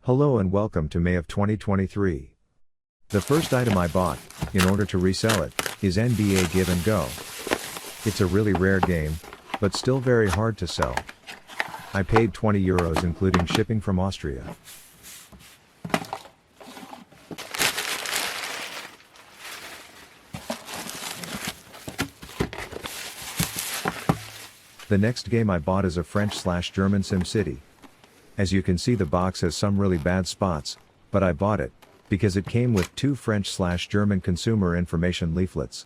Hello and welcome to May of 2023. The first item I bought, in order to resell it, is NBA Give and Go. It's a really rare game, but still very hard to sell. I paid €20 including shipping from Austria. The next game I bought is a French/German SimCity. As you can see, the box has some really bad spots, but I bought it because it came with 2 French/German consumer information leaflets.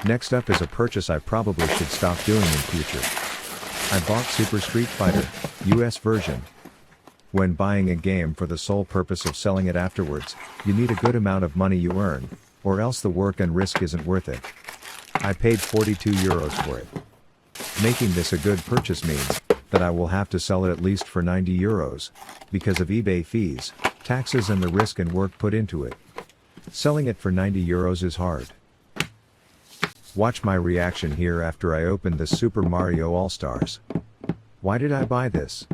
Next up is a purchase I probably should stop doing in future. I bought Super Street Fighter, US version. When buying a game for the sole purpose of selling it afterwards, you need a good amount of money you earn, or else the work and risk isn't worth it. I paid €42 for it. Making this a good purchase means that I will have to sell it at least for €90, because of eBay fees, taxes and the risk and work put into it. Selling it for €90 is hard. Watch my reaction here after I opened the Super Mario All-Stars. Why did I buy this?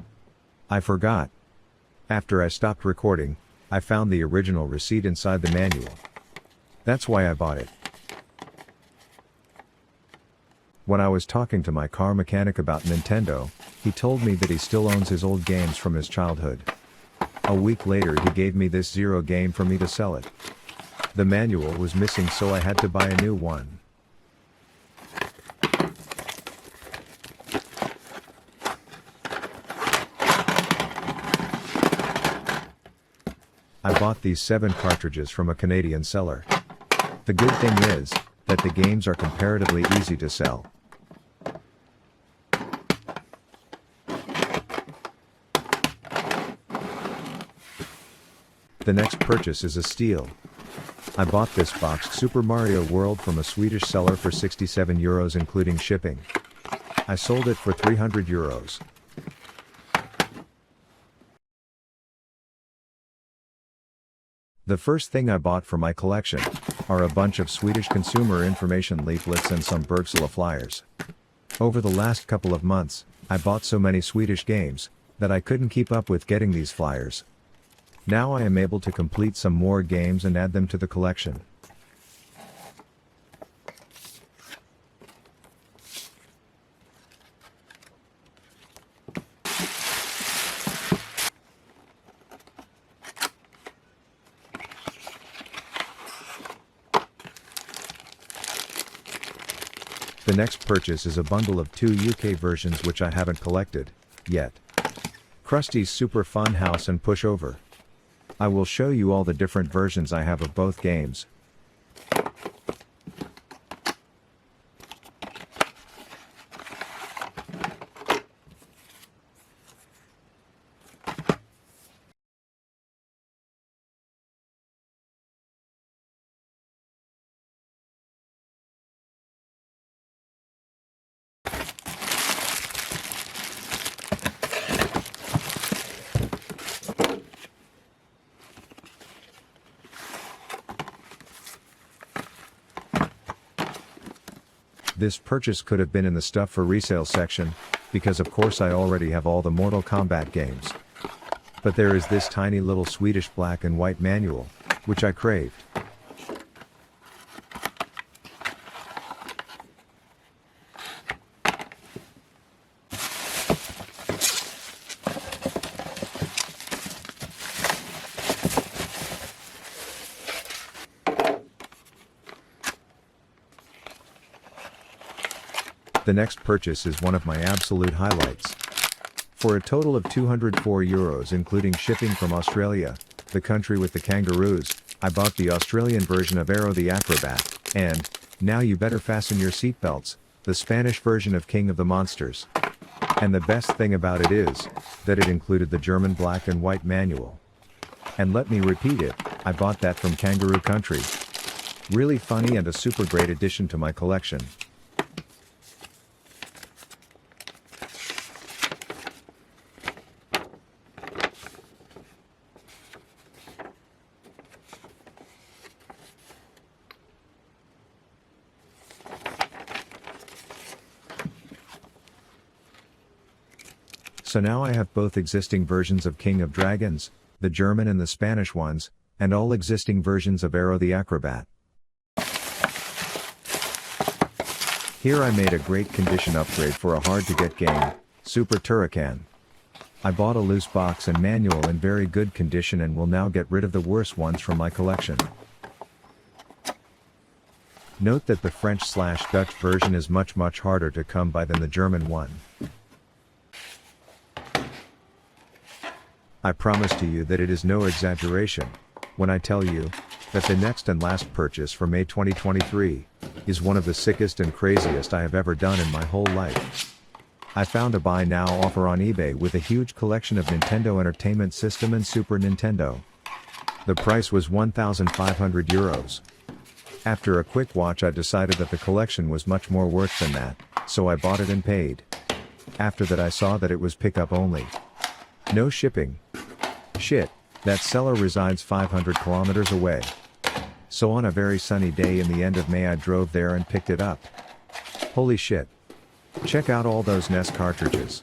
I forgot. After I stopped recording, I found the original receipt inside the manual. That's why I bought it. When I was talking to my car mechanic about Nintendo, he told me that he still owns his old games from his childhood. A week later he gave me this Zero game for me to sell it. The manual was missing, so I had to buy a new one. I bought these 7 cartridges from a Canadian seller. The good thing is that the games are comparatively easy to sell. The next purchase is a steal. I bought this boxed Super Mario World from a Swedish seller for €67 including shipping. I sold it for €300. The first thing I bought for my collection are a bunch of Swedish consumer information leaflets and some Bergsala flyers. Over the last couple of months, I bought so many Swedish games that I couldn't keep up with getting these flyers. Now I am able to complete some more games and add them to the collection. The next purchase is a bundle of 2 UK versions which I haven't collected yet. Krusty's Super Fun House and Pushover. I will show you all the different versions I have of both games. This purchase could have been in the stuff for resale section, because of course I already have all the Mortal Kombat games. But there is this tiny little Swedish black and white manual, which I craved. The next purchase is one of my absolute highlights. For a total of €204 including shipping from Australia, the country with the kangaroos, I bought the Australian version of Aero the Acrobat, and, now you better fasten your seatbelts, the Spanish version of King of the Monsters. And the best thing about it is, that it included the German black and white manual. And let me repeat it, I bought that from Kangaroo Country. Really funny and a super great addition to my collection. So now I have both existing versions of King of Dragons, the German and the Spanish ones, and all existing versions of Aero the Acrobat. Here I made a great condition upgrade for a hard-to-get game, Super Turrican. I bought a loose box and manual in very good condition and will now get rid of the worst ones from my collection. Note that the French/Dutch version is much harder to come by than the German one. I promise to you that it is no exaggeration when I tell you that the next and last purchase for May 2023 is one of the sickest and craziest I have ever done in my whole life. I found a buy now offer on eBay with a huge collection of Nintendo Entertainment System and Super Nintendo. The price was €1,500. After a quick watch I decided that the collection was much more worth than that, so I bought it and paid. After that I saw that it was pickup only. No shipping. Shit, that seller resides 500 kilometers away. So on a very sunny day in the end of May I drove there and picked it up. Holy shit. Check out all those NES cartridges.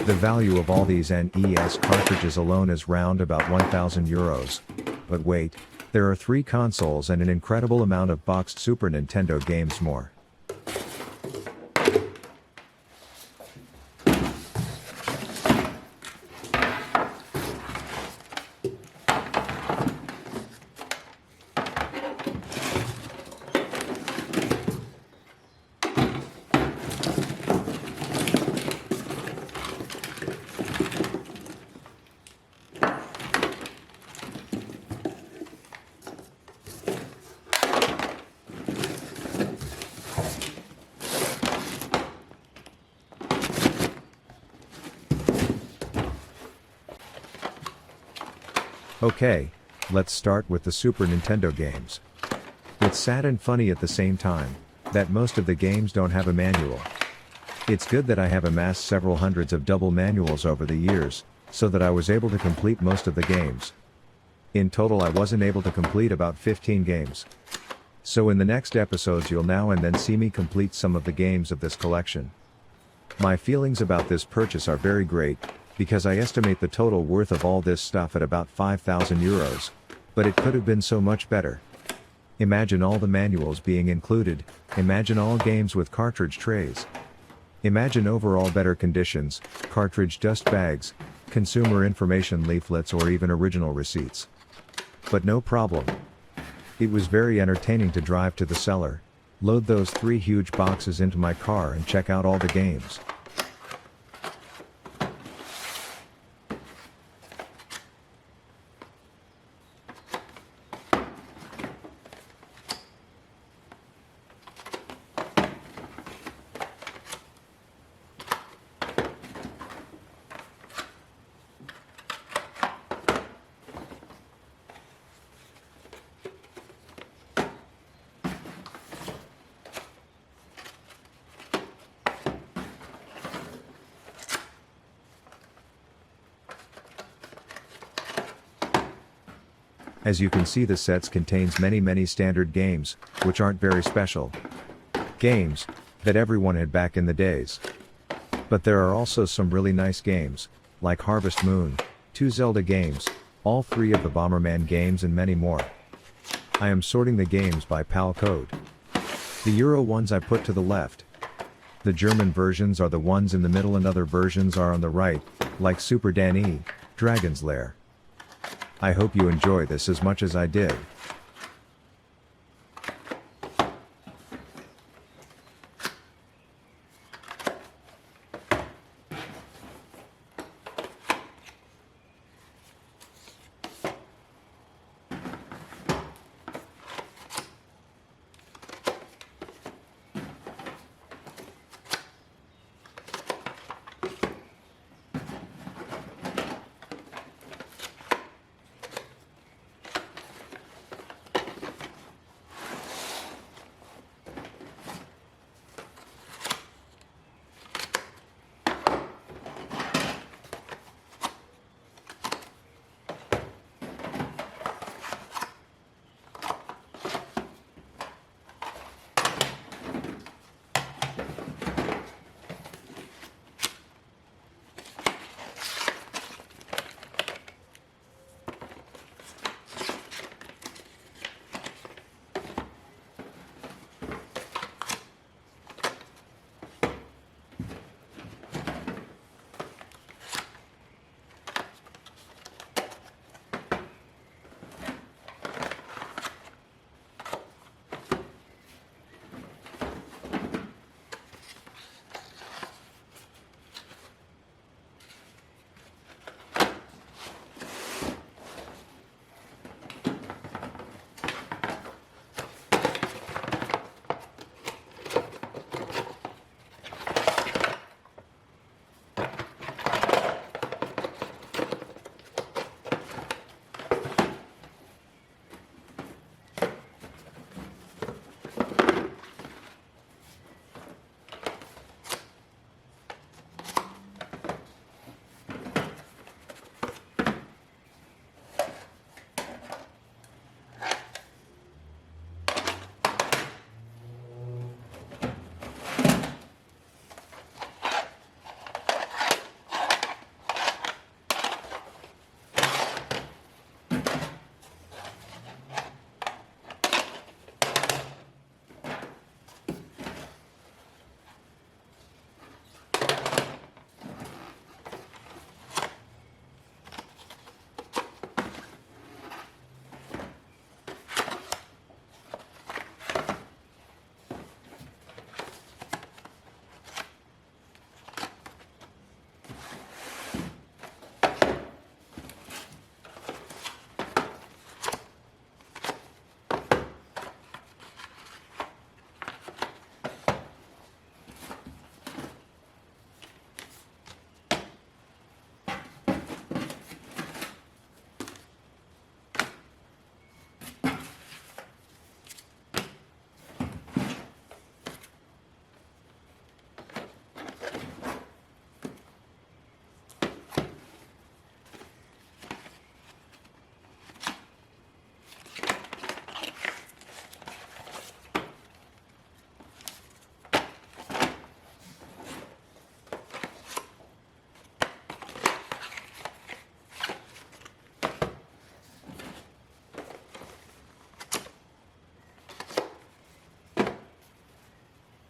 The value of all these NES cartridges alone is round about €1,000. But wait, there are 3 consoles and an incredible amount of boxed Super Nintendo games more. Okay, let's start with the Super Nintendo games. It's sad and funny at the same time that most of the games don't have a manual. It's good that I have amassed several hundreds of double manuals over the years, so that I was able to complete most of the games. In total I wasn't able to complete about 15 games. So in the next episodes you'll now and then see me complete some of the games of this collection. My feelings about this purchase are very great, because I estimate the total worth of all this stuff at about €5,000, but it could have been so much better. Imagine all the manuals being included, imagine all games with cartridge trays. Imagine overall better conditions, cartridge dust bags, consumer information leaflets or even original receipts. But no problem. It was very entertaining to drive to the cellar, load those 3 huge boxes into my car and check out all the games. As you can see, the sets contains many standard games, which aren't very special. Games that everyone had back in the days. But there are also some really nice games, like Harvest Moon, 2 Zelda games, all 3 of the Bomberman games and many more. I am sorting the games by PAL code. The Euro ones I put to the left. The German versions are the ones in the middle and other versions are on the right, like Super Dan E, Dragon's Lair. I hope you enjoy this as much as I did.